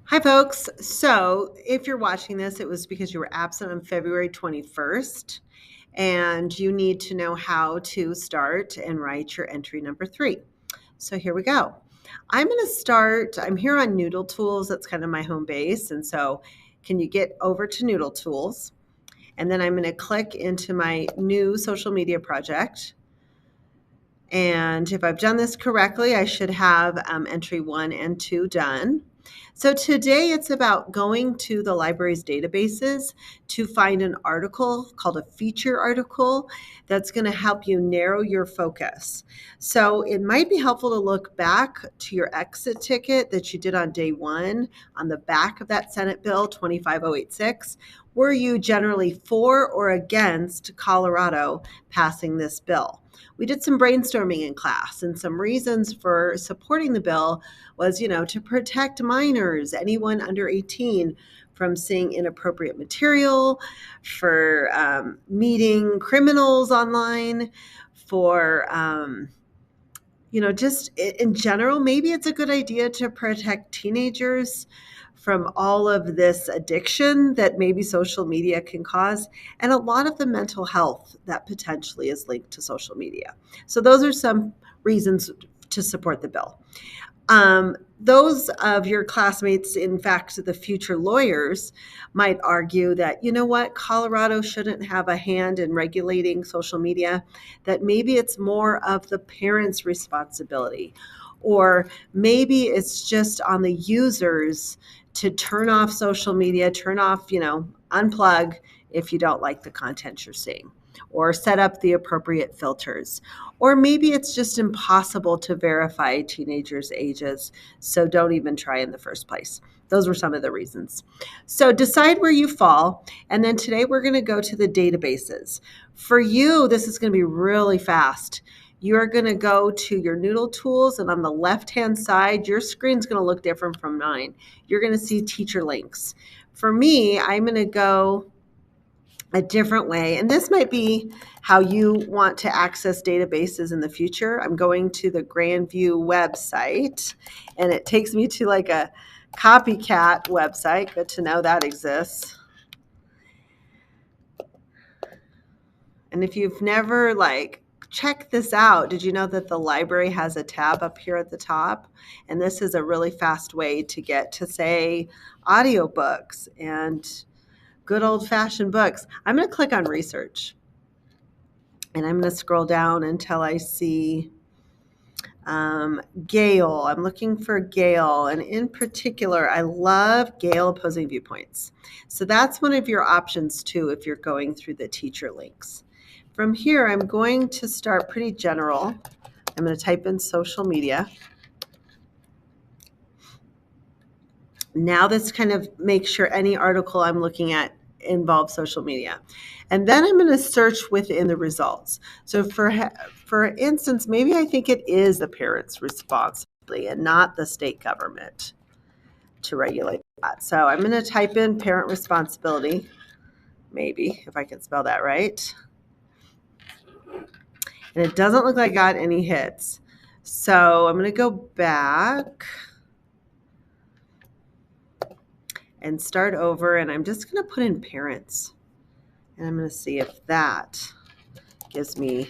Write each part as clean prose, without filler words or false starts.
Hi, folks. So, if you're watching this, it was because you were absent on February 21st, and you need to know how to start and write your entry number 3. So, here we go. I'm going to start. I'm here on Noodle Tools. That's kind of my home base. And so, can you get over to Noodle Tools? And then I'm going to click into my new social media project. And if I've done this correctly, I should have entry 1 and 2 done. So today it's about going to the library's databases to find an article called a feature article that's going to help you narrow your focus. So it might be helpful to look back to your exit ticket that you did on day 1 on the back of that Senate Bill 25086. Were you generally for or against Colorado passing this bill? We did some brainstorming in class, and some reasons for supporting the bill was, to protect minors, anyone under 18, from seeing inappropriate material, for meeting criminals online, for just in general, maybe it's a good idea to protect teenagers from all of this addiction that maybe social media can cause, and a lot of the mental health that potentially is linked to social media. So, those are some reasons to support the bill. Those of your classmates, in fact, the future lawyers, might argue that, Colorado shouldn't have a hand in regulating social media, that maybe it's more of the parents' responsibility, or maybe it's just on the users to turn off social media, turn off, unplug if you don't like the content you're seeing, or set up the appropriate filters. Or maybe it's just impossible to verify teenagers' ages, so don't even try in the first place. Those were some of the reasons. So decide where you fall, and then today we're going to go to the databases. For you, this is going to be really fast. You're going to go to your Noodle Tools, and on the left-hand side, your screen's going to look different from mine. You're going to see teacher links. For me, I'm going to go a different way. And this might be how you want to access databases in the future. I'm going to the Grandview website, and it takes me to like a copycat website. Good to know that exists. And if you've never check this out, did you know that the library has a tab up here at the top? And this is a really fast way to get to, say, audiobooks and good old-fashioned books. I'm going to click on research, and I'm going to scroll down until I see Gale. I'm looking for Gale, and in particular, I love Gale opposing viewpoints. So that's one of your options too if you're going through the teacher links. From here, I'm going to start pretty general. I'm going to type in social media. Now this kind of makes sure any article I'm looking at involves social media. And then I'm going to search within the results. So for instance, maybe I think it is the parents' responsibility and not the state government to regulate that. So I'm going to type in parent responsibility, maybe, if I can spell that right. And it doesn't look like I got any hits. So I'm going to go back and start over, and I'm just going to put in parents. And I'm going to see if that gives me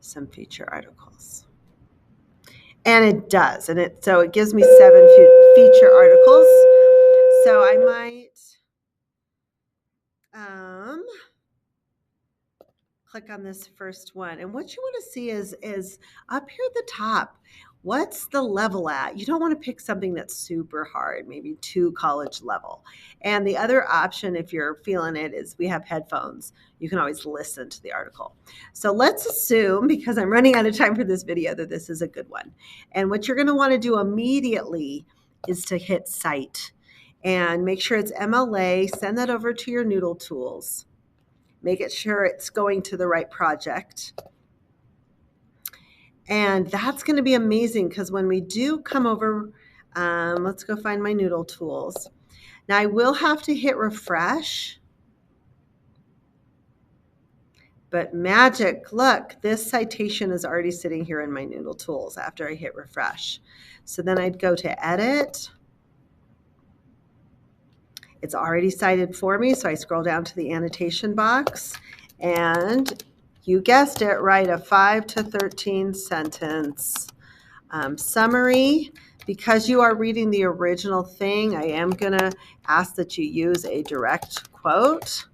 some feature articles. And it does. And it gives me 7 feature articles. So I might click on this first one. And what you want to see is up here at the top, what's the level at? You don't want to pick something that's super hard, maybe too college level. And the other option, if you're feeling it, is we have headphones. You can always listen to the article. So let's assume, because I'm running out of time for this video, that this is a good one. And what you're going to want to do immediately is to hit Cite and make sure it's MLA. Send that over to your Noodle Tools. Make it sure it's going to the right project. And that's going to be amazing, because when we do come over, let's go find my Noodle Tools. Now I will have to hit refresh. But magic, look, this citation is already sitting here in my Noodle Tools after I hit refresh. So then I'd go to edit, It's already cited for me, so I scroll down to the annotation box, and you guessed it, write a 5 to 13 sentence summary. Because you are reading the original thing, I am going to ask that you use a direct quote.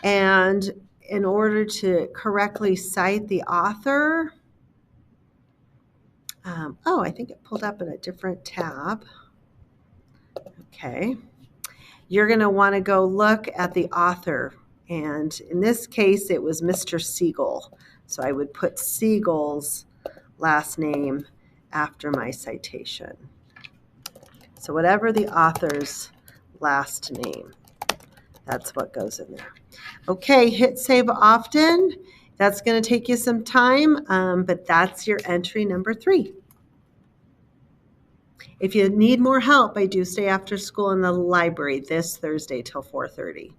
And in order to correctly cite the author, I think it pulled up in a different tab. Okay. You're going to want to go look at the author. And in this case, it was Mr. Siegel. So I would put Siegel's last name after my citation. So whatever the author's last name, that's what goes in there. Okay, hit save often. That's going to take you some time, but that's your entry number 3. If you need more help, I do stay after school in the library this Thursday till 4:30.